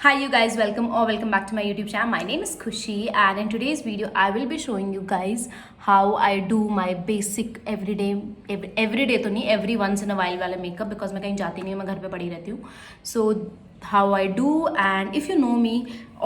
Hi you guys, welcome back to my YouTube channel. My name is Khushi and in today's video I will be showing you guys how I do my basic everyday तो नहीं every once in a while वाला makeup because मैं कहीं जाती नहीं हूँ, मैं घर पे पड़ी रहती हूँ. So how I do, and if you know me,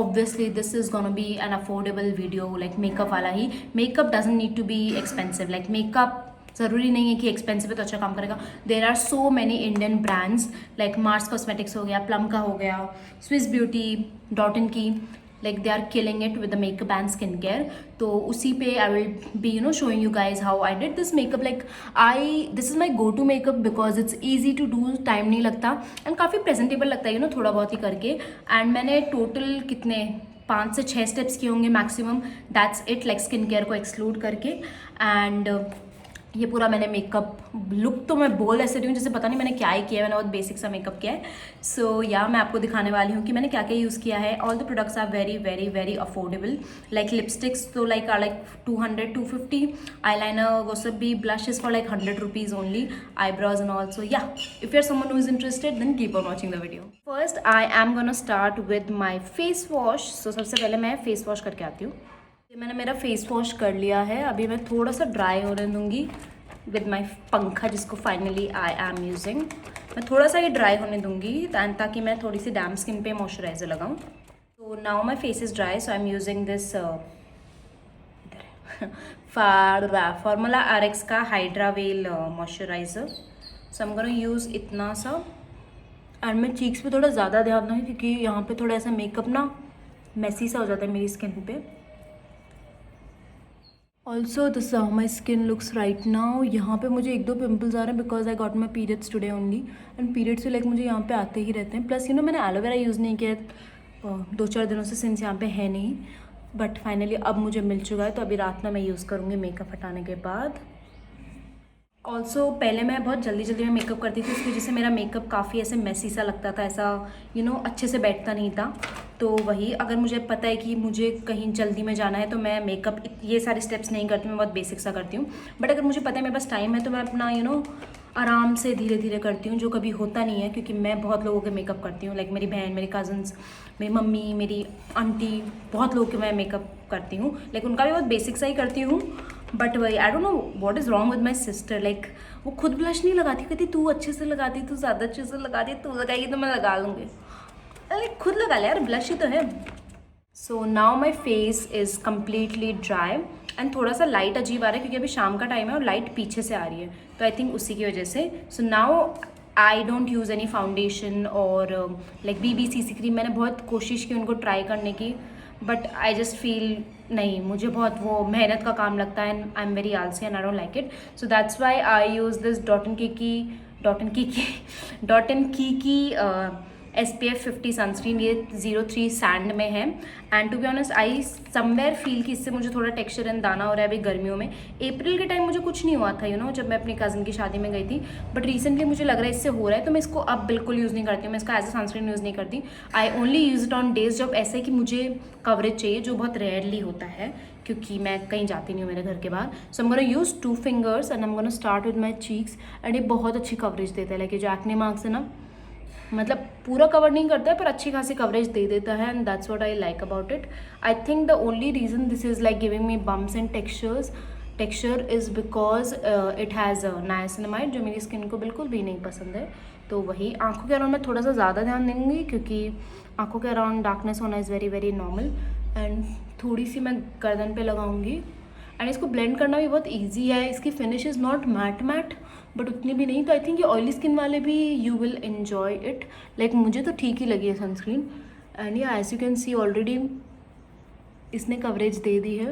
obviously this is gonna be an affordable video like makeup वाला ही. Makeup doesn't need to be expensive. Like makeup ज़रूरी नहीं है कि एक्सपेंसिव है तो अच्छा काम करेगा. There are so many Indian brands like Mars cosmetics हो गया, प्लम का हो गया, Swiss Beauty, Dot and Key, like they are killing it with the makeup and skin care. तो उसी पे I will be showing you guys how I did this makeup. Like this is my go to makeup because it's easy to do, time नहीं लगता and काफ़ी presentable लगता है थोड़ा बहुत ही करके. एंड मैंने टोटल कितने 5 से 6 स्टेप्स किए होंगे maximum. That's it, like skin care को एक्सक्लूड करके. एंड ये पूरा मैंने मेकअप लुक तो मैं बोल ऐसे रही हूँ जैसे पता नहीं मैंने क्या ही किया है. मैंने बहुत बेसिक सा मेकअप किया है. सो या मैं आपको दिखाने वाली हूँ कि मैंने क्या क्या यूज़ किया है. All the products are very very very affordable. Like lipsticks तो लाइक 200-250. eyeliner वो सब भी, blushes for like 100 rupees only, eyebrows and also. Yeah if you are someone who is interested then keep on watching the video. First I am gonna start with my face wash. So सबसे पहले मैं face wash करके आती हूँ. मैंने मेरा face wash कर लिया है. अभी मैं थोड़ा सा ड्राई होने दूंगी विद माई पंखा जिसको फाइनली आई एम यूजिंग. मैं थोड़ा सा ये ड्राई होने दूंगी ताकि मैं थोड़ी सी डैम स्किन पे मॉइस्चराइजर लगाऊं. तो now my face is dry, so I am using this formula RX का hydra well moisturiser. So I am gonna use इतना सा. एंड मैं चीक्स पे थोड़ा ज़्यादा ध्यान दूँगी क्योंकि यहाँ पे थोड़ा ऐसा मेकअप ना मैसी सा हो जाता है मेरी स्किन पे. Also this how my skin looks right now. यहाँ पे मुझे 1-2 पिम्पल्स आ रहे हैं because I got my periods today only. And periods like मुझे यहाँ पे आते ही रहते हैं. प्लस मैंने एलोवेरा यूज़ नहीं किया 2-4 दिनों से, सिंस यहाँ पे है नहीं. बट फाइनली अब मुझे मिल चुका है तो अभी रात में मैं यूज़ करूँगी मेकअप हटाने के बाद. ऑल्सो पहले मैं बहुत जल्दी में मेकअप करती थी, उसकी वजह से मेरा मेकअप काफ़ी ऐसे मेसी सा लगता था, ऐसा अच्छे से बैठता नहीं था. तो वही अगर मुझे पता है कि मुझे कहीं जल्दी में जाना है तो मैं मेकअप ये सारे स्टेप्स नहीं करती, मैं बहुत बेसिक सा करती हूँ. बट अगर मुझे पता है मेरे पास टाइम है तो मैं अपना आराम से धीरे धीरे करती हूँ, जो कभी होता नहीं है क्योंकि मैं बहुत लोगों के मेकअप करती हूँ. लाइक मेरी बहन, मेरी कज़न्स, मेरी मम्मी, मेरी आंटी, बहुत लोगों के मैं मेकअप करती हूँ. लाइक उनका भी बहुत बेसिक सा ही करती हूँ. बट वही I don't know what is wrong with my sister. Like वो खुद ब्लश नहीं लगाती, कहती तू अच्छे से लगाती, तू ज़्यादा अच्छे से लगाती, तू लगाएगी तो मैं लगा लूँगी. लाइक खुद लगा ले यार, ब्लश ही तो है. So now my face is completely dry and थोड़ा सा लाइट अजीब आ रहा है क्योंकि अभी शाम का टाइम है और लाइट पीछे से आ रही है, तो आई थिंक उसी की वजह से. So now I don't use any foundation और लाइक BB-CC क्रीम. मैंने बहुत कोशिश की उनको ट्राई करने की बट आई जस्ट फील नहीं, मुझे बहुत वो मेहनत का काम लगता है एंड आई एम वेरी आलसी and I don't like it. So that's why I use this Dot and Key SPF 50 sunscreen. ये 03 सैंड में है. And to be honest I somewhere feel कि इससे मुझे थोड़ा टेक्सचर एंड दाना हो रहा है अभी गर्मियों में. अप्रैल के टाइम मुझे कुछ नहीं हुआ था जब मैं अपनी कज़न की शादी में गई थी. बट रिसेंटली मुझे लग रहा है इससे हो रहा है तो मैं इसको अब बिल्कुल यूज़ नहीं करती हूँ. मैं इसका एज अ सनस्क्रीन यूज़ नहीं करती. I only use it on days जब ऐसे कि मुझे कवरेज चाहिए, जो बहुत रेयरली होता है क्योंकि मैं कहीं जाती नहीं हूँ मेरे घर के बाहर. So I am gonna use 2 fingers and I am gonna start with my cheeks. And ये बहुत अच्छी कवरेज देता है. लाइक जो एक्ने मार्क्स है ना, मतलब पूरा कवर नहीं करता है पर अच्छी खासी कवरेज दे देता है. And that's what I like about it. I think the only reason this is like giving me bumps and texture is because it has niacinamide जो मेरी स्किन को बिल्कुल भी नहीं पसंद है. तो वही आंखों के अराउंड मैं थोड़ा सा ज़्यादा ध्यान दूँगी क्योंकि आंखों के अराउंड डार्कनेस होना is very very normal. And थोड़ी सी मैं गर्दन पे लगाऊंगी. एंड इसको ब्लेंड करना भी बहुत ईजी है. इसकी finish is not matte but उतनी भी नहीं. तो आई थिंक ये ऑयली स्किन वाले भी you will enjoy it. Like मुझे तो ठीक ही लगी है सनस्क्रीन. एंड या as you can see already इसने कवरेज दे दी है,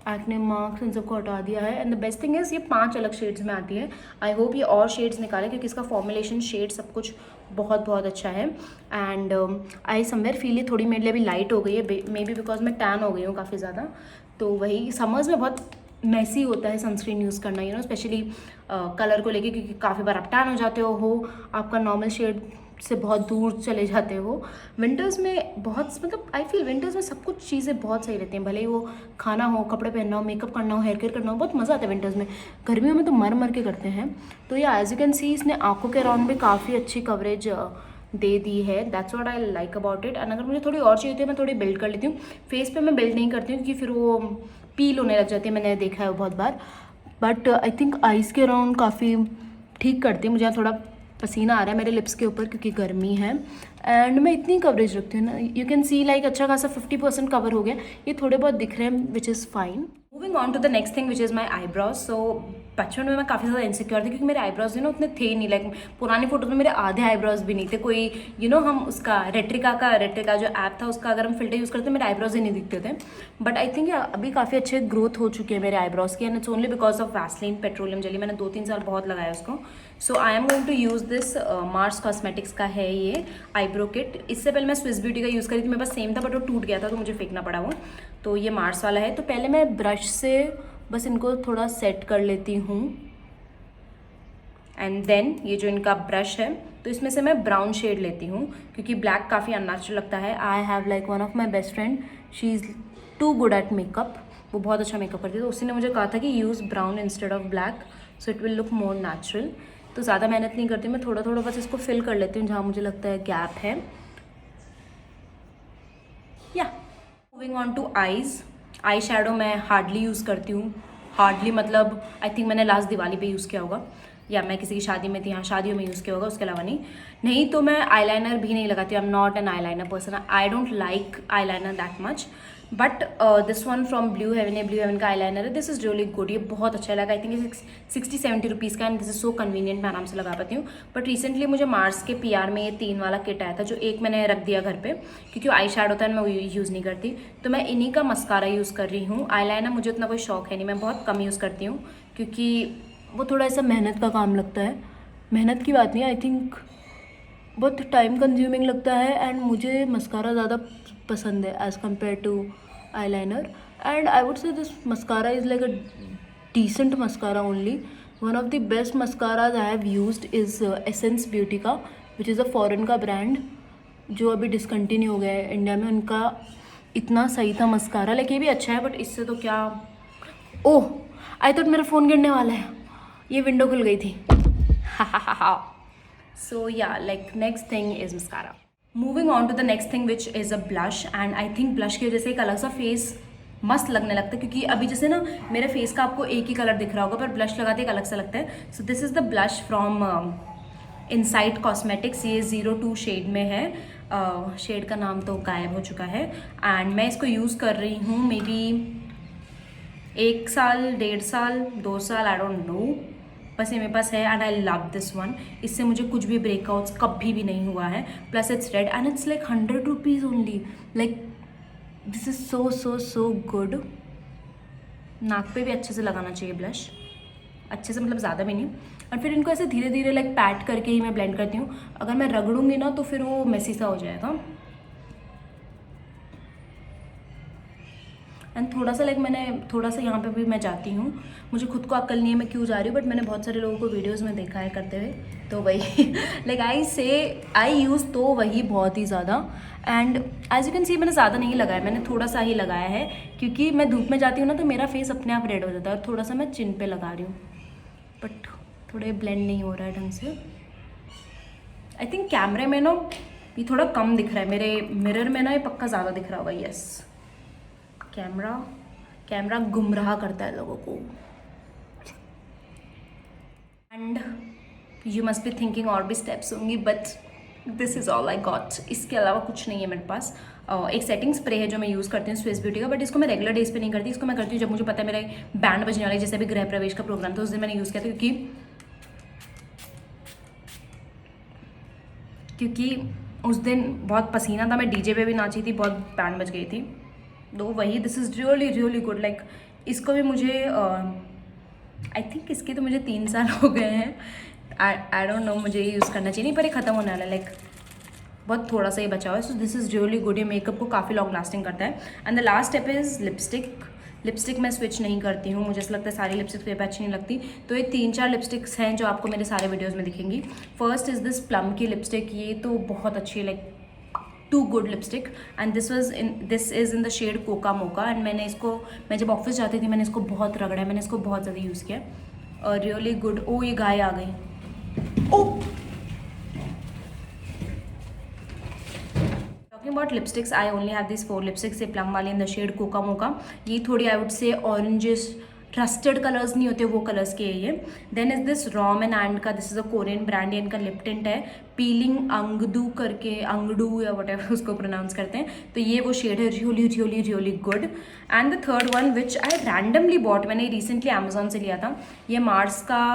एक्ने मार्क्स इन सबको हटा दिया है. And the best thing is ये 5 अलग शेड्स में आती है. आई होप ये और शेड्स निकाले क्योंकि इसका फॉर्मुलेशन, शेड, सब कुछ बहुत अच्छा है. एंड आई समवेयर फील ये थोड़ी मेरे लिए अभी लाइट हो गई है, मे बी बिकॉज मैं टैन हो गई हूँ काफ़ी ज़्यादा. तो वही समर्स में बहुत मैसी होता है सनस्क्रीन यूज़ करना स्पेशली कलर को लेके क्योंकि काफ़ी बार आप टैन हो जाते हो आपका नॉर्मल शेड से बहुत दूर चले जाते हो. विंटर्स में बहुत, मतलब आई फील विंटर्स में सब कुछ चीज़ें बहुत सही रहती हैं, भले ही वो खाना हो, कपड़े पहनना हो, मेकअप करना हो, हेयर केयर करना हो, बहुत मज़ा आता है विंटर्स में. गर्मियों में तो मर के करते हैं. तो ये एज यू कैन सी इसने आंखों के अराउंड भी काफ़ी अच्छी कवरेज दे दी है, that's what I like about it. And अगर मुझे थोड़ी और चाहिए होती है मैं थोड़ी बिल्ड कर लेती हूँ। फेस पे मैं बिल्ड नहीं करती हूँ क्योंकि फिर वो पील होने लग जाती है, मैंने देखा है वो बहुत बार। बट आई थिंक आइज़ के अराउंड काफ़ी ठीक करती है। मुझे यहाँ थोड़ा पसीना आ रहा है मेरे लिप्स के ऊपर क्योंकि गर्मी है। एंड मैं इतनी कवरेज रखती हूँ ना, यू कैन सी लाइक अच्छा खासा 50% कवर हो गया। ये थोड़े बहुत दिख रहे हैं which is fine. Moving on to the next thing which is my eyebrows. So बचपन में मैं काफ़ी ज़्यादा इनसिक्योर थी क्योंकि मेरे आईब्रोज ना उतने थे नहीं। लाइक पुरानी फोटो में मेरे आधे आईब्रोज भी नहीं थे। कोई हम उसका रेट्रिका जो ऐप था उसका अगर हम फिल्टर यूज़ करते मेरे आईब्रोज ही नहीं दिखते थे। बट आई थिंक अभी काफ़ी अच्छे ग्रोथ हो चुके हैं मेरे आईब्रोज की, and it's only because of Vaseline petroleum jelly. मैंने 2-3 साल बहुत लगाया उसको। So I am going to use this Mars cosmetics का है ये आईब्रो किट। इससे पहले मैं स्विस ब्यूटी का यूज़ करी थी, मेरे पास सेम था बट वो टूट गया था तो मुझे फेंकना पड़ा वो। तो ये मार्स वाला है। तो पहले मैं ब्रश से बस इनको थोड़ा सेट कर लेती हूँ। एंड देन ये जो इनका ब्रश है तो इसमें से मैं ब्राउन शेड लेती हूँ क्योंकि ब्लैक काफ़ी अननेचुरल लगता है। I have like one of my best friend, she is too good at makeup. वो बहुत अच्छा मेकअप करती है तो उसी ने मुझे कहा था कि use brown instead of black so it will look more natural. तो ज़्यादा मेहनत नहीं करती, मैं थोड़ा थोड़ा बस इसको फिल कर लेती हूँ जहाँ मुझे लगता है गैप है। या moving on to eyes. Eye shadow मैं हार्डली यूज़ करती हूँ। हार्डली मतलब आई थिंक मैंने लास्ट दिवाली पे यूज़ किया होगा या मैं किसी की शादी में थी, हाँ शादियों में यूज़ किया होगा, उसके अलावा नहीं तो मैं आईलाइनर भी नहीं लगाती। I am not an eyeliner person, I don't like eyeliner that much. But this one from Blue Heaven का आईलाइनर है। दिस इज़ रियली गुड, ये बहुत अच्छा लगा। आई थिंक ये 60-70 रुपीज़ का, and this is so convenient, मैं आराम से लगा पाती हूँ। बट रिसेंटली मुझे मार्स के PR में ये 3 वाला किट आया था जो एक मैंने रख दिया घर पे क्योंकि आई शेडो होता है मैं वो यूज़ नहीं करती। तो मैं इन्हीं का मस्कारा यूज़ कर रही हूँ। आईलाइनर मुझे उतना कोई शौक है नहीं, मैं बहुत कम यूज़ करती हूँ क्योंकि वो थोड़ा ऐसा मेहनत का काम लगता है। मेहनत की बात नहीं, आई थिंक बहुत टाइम कंज्यूमिंग लगता है। एंड मुझे मस्कारा ज़्यादा पसंद है as compare to eyeliner, and I would say this mascara is like a decent mascara only. One of the best mascaras I have used is Essence Beauty का, which is a foreign का brand जो अभी discontinue हो गया है India में। उनका इतना सही था मस्कारा, लेकिन ये भी अच्छा है बट इससे तो क्या। ओह आई थॉट मेरा फ़ोन गिरने वाला है, ये विंडो खुल गई थी। सो या like next thing is mascara. Moving on to the next thing which is a blush. And I think blush की वजह से एक अलग सा फेस मस्त लगने लगता है क्योंकि अभी जैसे ना मेरे फेस का आपको एक ही कलर दिख रहा होगा पर ब्लश लगाते एक अलग सा लगता है। So this is the blush from inside cosmetics. ये 02 शेड में है। शेड का नाम तो गायब हो चुका है। एंड मैं इसको यूज़ कर रही हूँ मे बी 1 साल, 1.5 साल, 2 साल, आई डोंट नो, बस ये मेरे पास है। And I love this one. इससे मुझे कुछ भी ब्रेकआउट्स कभी भी नहीं हुआ है। Plus it's red and it's like 100 rupees only. Like this is so good. नाक पे भी अच्छे से लगाना चाहिए ब्लश, अच्छे से मतलब ज़्यादा भी नहीं। और फिर इनको ऐसे धीरे धीरे लाइक पैट करके ही मैं ब्लेंड करती हूँ। अगर मैं रगड़ूंगी ना तो फिर वो मेसी सा हो जाएगा। एंड थोड़ा सा लाइक मैंने थोड़ा सा यहाँ पे भी मैं जाती हूँ, मुझे खुद को अक्ल नहीं है मैं क्यों जा रही हूँ, बट मैंने बहुत सारे लोगों को वीडियोस में देखा है करते हुए, तो वही लाइक आई यूज़ तो वही बहुत ही ज़्यादा। And as you can see मैंने ज़्यादा नहीं लगाया, मैंने थोड़ा सा ही लगाया है क्योंकि मैं धूप में जाती हूँ ना तो मेरा फेस अपने आप रेड हो जाता है। और थोड़ा सा मैं चिन पे लगा रही हूँ बट थोड़े ब्लेंड नहीं हो रहा है ढंग से। आई थिंक कैमरे में ना ये थोड़ा कम दिख रहा है, मेरे मिरर में ना ये पक्का ज़्यादा दिख रहा होगा। यस, कैमरा गुमराह करता है लोगों को। And you must be thinking और भी स्टेप्स होंगी but this is all I got. इसके अलावा कुछ नहीं है मेरे पास। एक सेटिंग स्प्रे है जो मैं यूज़ करती हूँ स्विस ब्यूटी का, बट इसको मैं रेगुलर डेज पे नहीं करती। इसको मैं करती हूँ जब मुझे पता है मेरा बैंड बजने वाला है, जैसे अभी गृह प्रवेश का प्रोग्राम था उस दिन मैंने यूज़ किया था क्योंकि उस दिन बहुत पसीना था, मैं डीजे पे भी नाची थी, बहुत बैंड बज गई थी। दो वही this is really good. Like इसको भी मुझे आई थिंक इसके तो मुझे 3 साल हो गए हैं। आई डोंट नो, मुझे ये यूज़ करना चाहिए नहीं पर ये ख़त्म होने वाला है। लाइक बहुत थोड़ा सा ही बचा हुआ है। So this is really good, ये मेकअप को काफ़ी लॉन्ग लास्टिंग करता है। And the last step is lipstick मैं स्विच नहीं करती हूँ, मुझे ऐसा लगता है सारी लिपस्टिक्स मेरे पे अच्छी नहीं लगती। तो ये 3-4 लिपस्टिक्स हैं जो आपको मेरे सारे वीडियोज़ में दिखेंगी। फर्स्ट इज़ दिस प्लम की लिपस्टिक, ये तो बहुत अच्छी है, like too good lipstick. And this is in the shade coca mocha. And मैं जब ऑफिस जाती थी मैंने इसको बहुत रगड़ा है, मैंने इसको बहुत ज़्यादा यूज़ किया और रियली गुड। ओ ये गाय आ गई। Oh about lipsticks, I only have this 4 lipsticks, ये प्लम वाली in the shade coca mocha. ये थोड़ी I would say orangish trusted colours नहीं होते वो कलर्स के ये। Then is this rom and and का, this is a Korean brand, ये इनका लिप टिंट है, पीलिंग अंगडू करके, अंगडू या वट एवर उसको प्रोनाउंस करते हैं। तो ये वो शेड है, really really really good. And the third one which I randomly bought, मैंने रिसेंटली अमेजोन से लिया था, ये मार्स का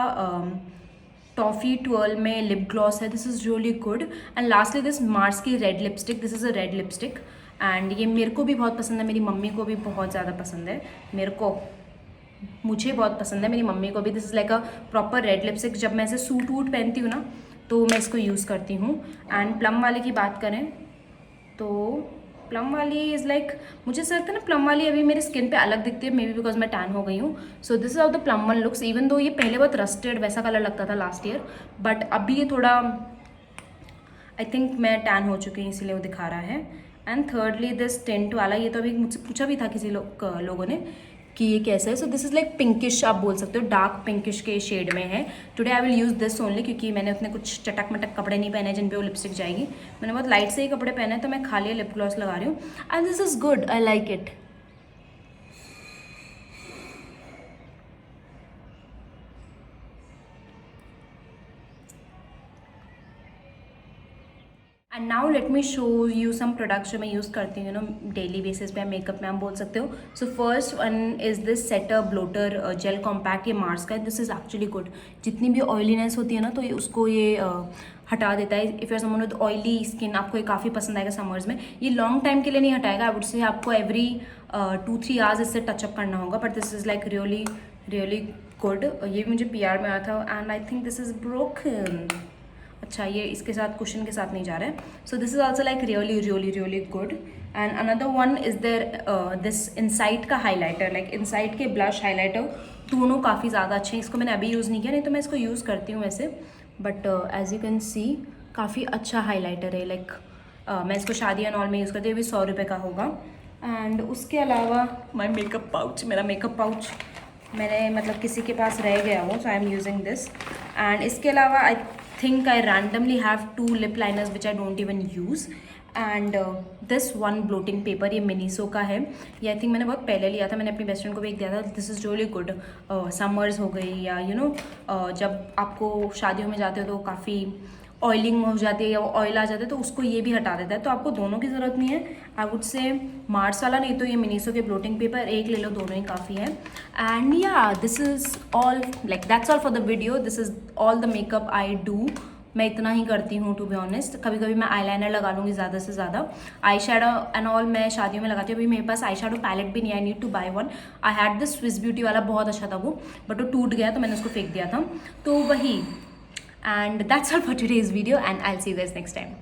टॉफ़ी 12 में लिप ग्लॉस है, this is really good. And lastly this Mars की red lipstick, this is a red lipstick and ये मेरे को भी बहुत पसंद है, मेरी मम्मी को भी बहुत ज़्यादा पसंद है, मुझे बहुत पसंद है, मेरी मम्मी को भी। This is like a proper red lipstick, जब मैं ऐसे सूट वूट पहनती हूँ ना तो मैं इसको यूज़ करती हूँ। एंड प्लम वाले की बात करें तो प्लम वाली इज़ लाइक, मुझे ऐसा लगता है ना प्लम वाली अभी मेरे स्किन पे अलग दिखती है, मे बी बिकॉज मैं टैन हो गई हूँ। सो this is how the plum one looks, even though ये पहले बहुत रस्टेड वैसा कलर लगता था लास्ट ईयर, बट अभी ये थोड़ा आई थिंक मैं टैन हो चुकी हूँ इसीलिए वो दिखा रहा है। एंड थर्डली दिस टेंट वाला, ये तो अभी मुझसे पूछा भी था किसी लोगों ने कि ये कैसा है। So this is like pinkish, आप बोल सकते हो डार्क पिंकिश के शेड में है। Today I will use this only, क्योंकि मैंने उतने कुछ चटक मटक कपड़े नहीं पहने जिन पे वो लिपस्टिक जाएगी, मैंने बहुत लाइट से ही कपड़े पहने, तो मैं खाली लिप ग्लॉस लगा रही हूँ and this is good, I like it. And now let me show you some products जो मैं यूज़ करती हूँ डेली बेसिस पे, मेकअप में आप बोल सकते हो। So first one is this setter blotter gel compact, ये मार्स का है, दिस इज़ एक्चुअली गुड। जितनी भी ऑयलीनेस होती है ना तो ये उसको ये हटा देता है। If you are someone with oily skin, आपको ये काफ़ी पसंद आएगा समर्स में। ये लॉन्ग टाइम के लिए नहीं हटाएगा, आई वुड से आपको एवरी 2-3 आवर्स इससे टचअप करना होगा, but this is like really really good. ये मुझे PR में आया था and I think this is broken. अच्छा, ये इसके साथ कुशन के साथ नहीं जा रहा है। So this is also like really really really good. And another one is there this Insight का हाईलाइटर, लाइक इनसाइट के ब्लश हाईलाइटर, दोनों काफ़ी ज़्यादा अच्छे हैं। इसको मैंने अभी यूज़ नहीं किया, नहीं तो मैं इसको यूज़ करती हूँ वैसे, but as you can see काफ़ी अच्छा हाईलाइटर है। लाइक मैं इसको शादी एंड ऑल में यूज़ करती हूँ, अभी 100 रुपये का होगा। एंड उसके अलावा माई मेकअप पाउच, मेरा मेकअप पाउच मैंने मतलब किसी के पास रह गया हो, so I am using this. And इसके अलावा I think I randomly have 2 lip liners which I don't even use and this one bloating paper, ये मिनीसो का है, ये आई थिंक मैंने बहुत पहले लिया था, मैंने अपनी बेस्ट फ्रेंड को भी एक दिया था। This is really good, summers हो गई या जब आपको शादियों में जाते हो तो काफ़ी ऑयलिंग हो जाती है या ऑयल आ जाता है तो उसको ये भी हटा देता है, तो आपको दोनों की ज़रूरत नहीं है। आई वुड से मार्स वाला नहीं तो ये मिनीसो के ब्लोटिंग पेपर एक ले लो, दोनों ही काफ़ी है। एंड या this is all, like that's all for the video, this is all the makeup I do. मैं इतना ही करती हूँ टू बी ऑनेस्ट। कभी कभी मैं आईलाइनर लगा लूँगी ज़्यादा से ज़्यादा, आई शेडो एंड ऑल मैं शादियों में लगाती हूँ। अभी मेरे पास आई शेडो पैलेट भी नहीं है, I need to buy one. I had this Swiss Beauty वाला, बहुत अच्छा था वो, बट वो टूट गया तो मैंने उसको फेंक दिया था, तो वही। And that's all for today's video and I'll see you guys next time.